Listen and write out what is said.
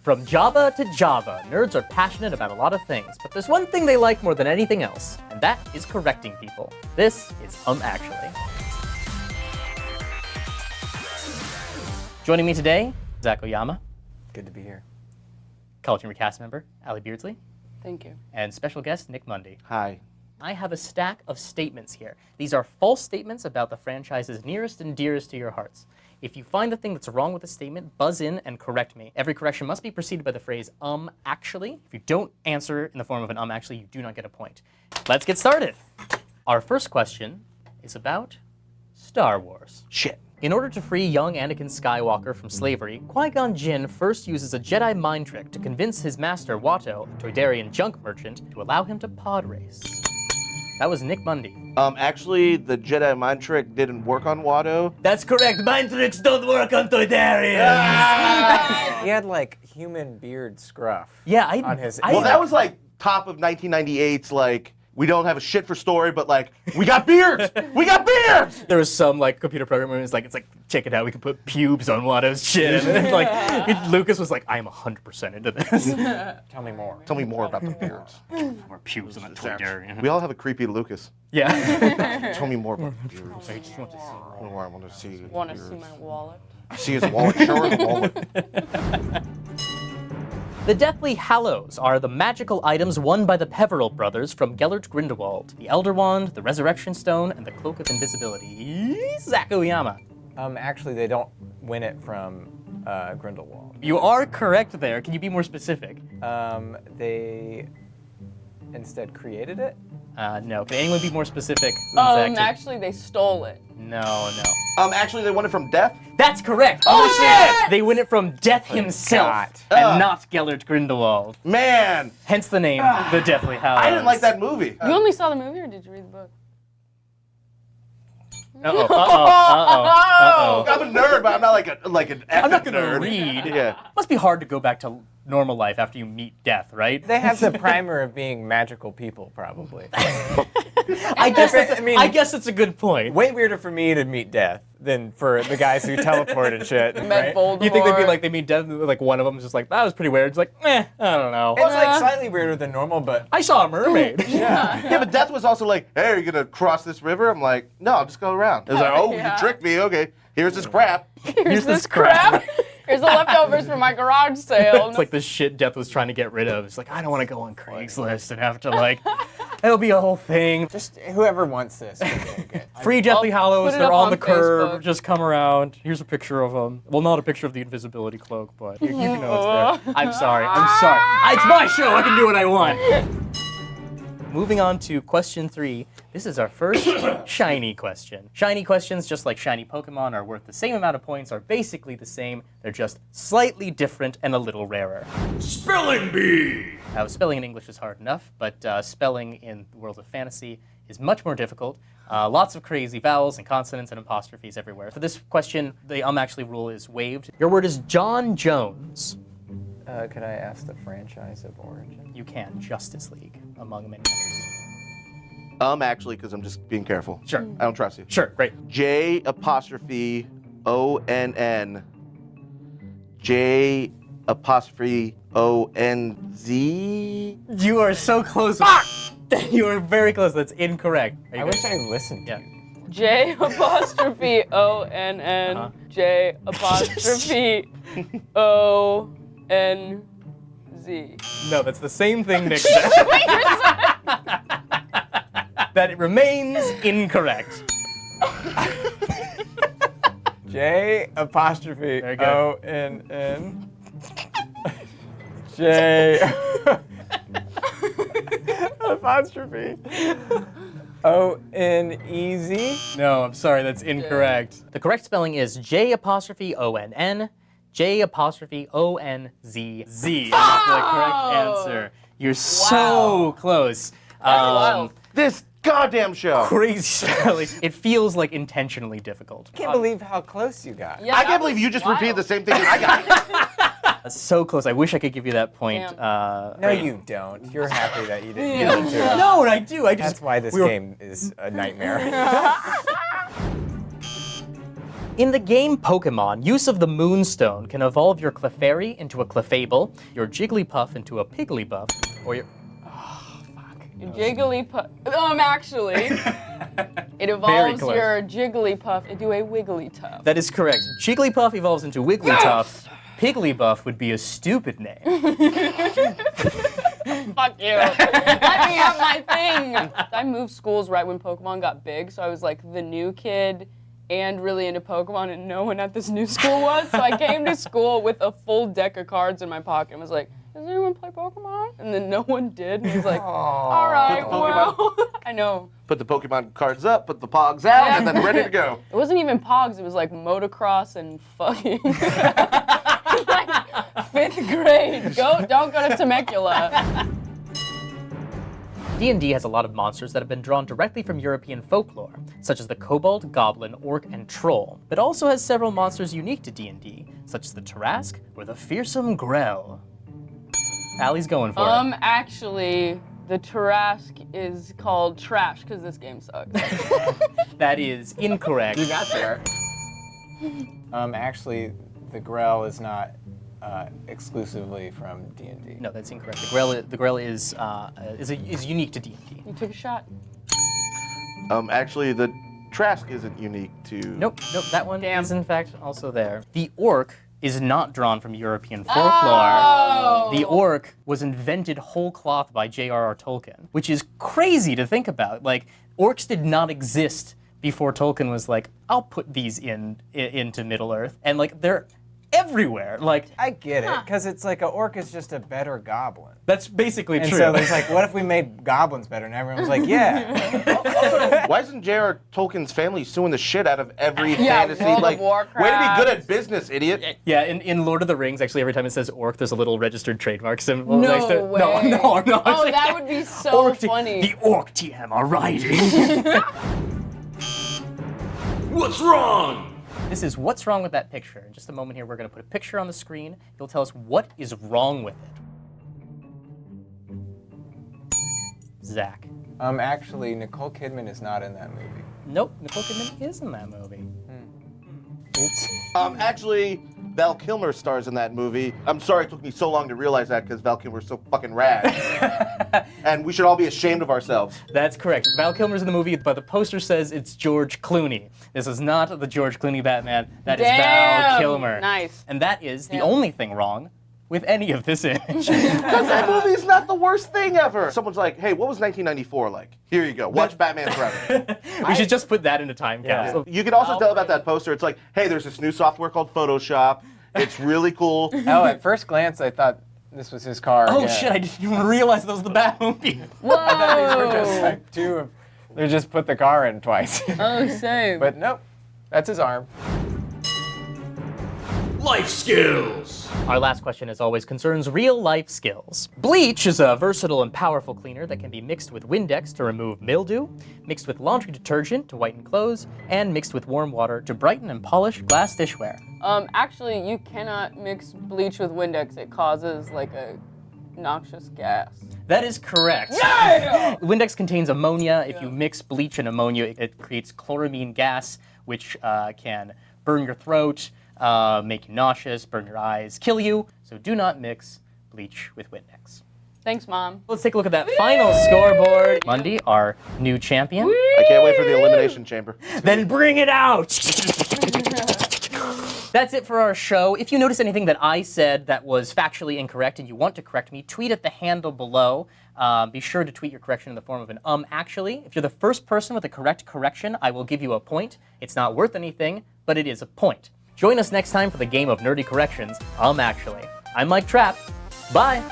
From Java to Java, nerds are passionate about a lot of things, but there's one thing they like more than anything else, and that is correcting people. This is Actually. Joining me today, Zach Oyama. Good to be here. College Humor cast member, Allie Beardsley. Thank you. And special guest, Nick Mundy. Hi. I have a stack of statements here. These are false statements about the franchises nearest and dearest to your hearts. If you find the thing that's wrong with the statement, buzz in and correct me. Every correction must be preceded by the phrase, actually. If you don't answer in the form of an actually, you do not get a point. Let's get started. Our first question is about Star Wars. Shit. In order to free young Anakin Skywalker from slavery, Qui-Gon Jinn first uses a Jedi mind trick to convince his master, Watto, a Toydarian junk merchant, to allow him to pod race. That was Nick Mundy. Actually, the Jedi mind trick didn't work on Watto. That's correct. Mind tricks don't work on Toydarians. He had like human beard scruff. Yeah, on his. Well, that was like top of 1998's like, we don't have a shit for story, but like, we got beards! We got beards! There was some like computer program where it's like, check it out, we can put pubes on Watto's chin. And then, like, Lucas was like, I am 100% into this. Tell me more. Tell me more about the beards. More pubes on that Toydarian. We all have a creepy Lucas. Yeah. Tell me more about the beards. I just want to see I want to see. Want to see my wallet? See his wallet? Show his wallet. The Deathly Hallows are the magical items won by the Peveril brothers from Gellert Grindelwald. The Elder Wand, the Resurrection Stone, and the Cloak of Invisibility. Zach Oyama. Actually, they don't win it from Grindelwald. You are correct there. Can you be more specific? They instead created it. No. Can anyone be more specific? Zach did? Actually, they stole it. No. Actually, they won it from Death? That's correct. Oh, shit! They win it from Death himself, and not Gellert Grindelwald. Man! Hence the name, The Deathly Hallows. I didn't like that movie. You only saw the movie, or did you read the book? Uh-oh. I'm a nerd, but I'm not like an I'm not effing gonna nerd. read. Yeah. Must be hard to go back to normal life after you meet death, right? They have the primer of being magical people, probably. I guess that's a good point. Way weirder for me to meet death than for the guys who teleport and shit. Met Right? Voldemort. You think they'd be like, they meet death, and like one of them is just like, that was pretty weird. It's like, I don't know. It's like slightly weirder than normal, but I saw a mermaid. Yeah, but Death was also like, hey, are you gonna cross this river? I'm like, no, I'll just go around. It was like, oh, Yeah. you tricked me. Okay, here's this crap. Here's this crap. Here's the leftovers from my garage sale. It's like the shit Death was trying to get rid of. It's like, I don't want to go on Craigslist and have to like, it'll be a whole thing. just whoever wants this can take it. Free Deathly Hallows, put it they're up on on the curb, Facebook. just come around. Here's a picture of them. Well, not a picture of the invisibility cloak, but you know it's there. I'm sorry. It's my show, I can do what I want. Moving on to question 3. This is our first shiny question. Shiny questions, just like shiny Pokemon, are worth the same amount of points, are basically the same. They're just slightly different and a little rarer. Spelling Bee! Now, spelling in English is hard enough, but spelling in the world of fantasy is much more difficult. Lots of crazy vowels and consonants and apostrophes everywhere. For this question, the actually rule is waived. Your word is John Jones. Could I ask the franchise of origin? You can. Justice League, among many others. Actually, because I'm just being careful. Sure. I don't trust you. Sure, great. J'_ONN. J'_ONZ. You are so close. You are very close. That's incorrect. Are you I good? wish I listened. Yeah. J'_ONN. J'_ONZ. No, that's the same thing Nick said. That it remains incorrect. J'_ONN. J apostrophe ONEZ. No, I'm sorry, that's incorrect. The correct spelling is J'_ONN, J'_ONZZ. That's the correct answer. You're so close. wild. This goddamn show. Crazy spelling. It feels like intentionally difficult. I can't believe how close you got. Yeah, I that can't believe was you just wild. repeated the same thing I got. So close. I wish I could give you that point. No, you don't. You're happy that you didn't get it too. No, I do. I just. That's why this we were- game is a nightmare. In the game Pokemon, use of the Moonstone can evolve your Clefairy into a Clefable, your Jigglypuff into a Pigglybuff, or your... Jigglypuff. Actually, it evolves close. your Jigglypuff into a Wigglytuff. That is correct. Jigglypuff evolves into Wigglytuff. Pigglybuff would be a stupid name. Fuck you. Let me have my thing. I moved schools right when Pokemon got big, so I was like the new kid and really into Pokemon, and no one at this new school was. So I came to school with a full deck of cards in my pocket and was like, does anyone play Pokemon? And then no one did. And I was like, all right, Put the Pokemon- well. I know. Put the Pokemon cards up, put the Pogs out, and then ready to go. It wasn't even Pogs, it was like motocross and fucking like 5th grade. Don't go to Temecula. D&D has a lot of monsters that have been drawn directly from European folklore, such as the kobold, goblin, orc, and troll, but also has several monsters unique to D&D, such as the Tarrasque or the fearsome Grell. Allie's going for it. Actually, the Tarrasque is called trash because this game sucks. That is incorrect. You got there. Actually, the Grell is not exclusively from D&D. No, that's incorrect. The Grell is unique to D&D. You took a shot. Actually, the Trask isn't unique to... Nope, that one is in fact also there. The orc is not drawn from European folklore. Oh! The orc was invented whole cloth by J.R.R. Tolkien, which is crazy to think about. Like, orcs did not exist before Tolkien was like, I'll put these into Middle-earth. And like, they're everywhere. Like, I get it, because it's like an orc is just a better goblin. that's basically And true. so there's like, what if we made goblins better? And everyone's like, yeah. Why isn't J.R. Tolkien's family suing the shit out of every Yeah, fantasy? World of Like, way to Warcraft. be good at business, idiot. Yeah, in Lord of the Rings, actually, every time it says orc, there's a little registered trademark symbol No next to it. way. No. Oh, that would be so Orc funny. The orc TM are writing. What's wrong? This is what's wrong with that picture. In just a moment here, we're going to put a picture on the screen. You'll tell us what is wrong with it. Zach. Actually, Nicole Kidman is not in that movie. Nope, Nicole Kidman is in that movie. Oops. Actually, Val Kilmer stars in that movie. I'm sorry it took me so long to realize that because Val Kilmer's so fucking rad. And we should all be ashamed of ourselves. That's correct. Val Kilmer's in the movie, but the poster says it's George Clooney. This is not the George Clooney Batman. That is Val Damn. Kilmer. Nice. And that is the Damn. only thing wrong with any of this image. Because that movie's not the worst thing ever. Someone's like, hey, what was 1994 like? Here you go. Watch Batman Forever. We should just put that into time Yeah. capsule. You can also tell about that poster. It's like, hey, there's this new software called Photoshop. It's really cool. Oh, at first glance, I thought this was his car. Oh again. shit, I didn't even realize that was the Batmobile. Whoa. I thought these were just like two of, they just put the car in twice. Oh, same. But nope, that's his arm. Life skills. Our last question, as always, concerns real-life skills. Bleach is a versatile and powerful cleaner that can be mixed with Windex to remove mildew, mixed with laundry detergent to whiten clothes, and mixed with warm water to brighten and polish glass dishware. Actually, you cannot mix bleach with Windex. It causes like a noxious gas. That is correct. Yeah! Windex contains ammonia. If you mix bleach and ammonia, it creates chloramine gas, which can burn your throat, make you nauseous, burn your eyes, kill you. So do not mix bleach with Windex. Thanks, Mom. Let's take a look at that final scoreboard. Mundy, our new champion. I can't wait for the Elimination Chamber. Then bring it out! That's it for our show. If you notice anything that I said that was factually incorrect and you want to correct me, tweet at the handle below. Be sure to tweet your correction in the form of an actually. If you're the first person with a correct correction, I will give you a point. It's not worth anything, but it is a point. Join us next time for the game of nerdy corrections, actually. I'm Mike Trapp. Bye!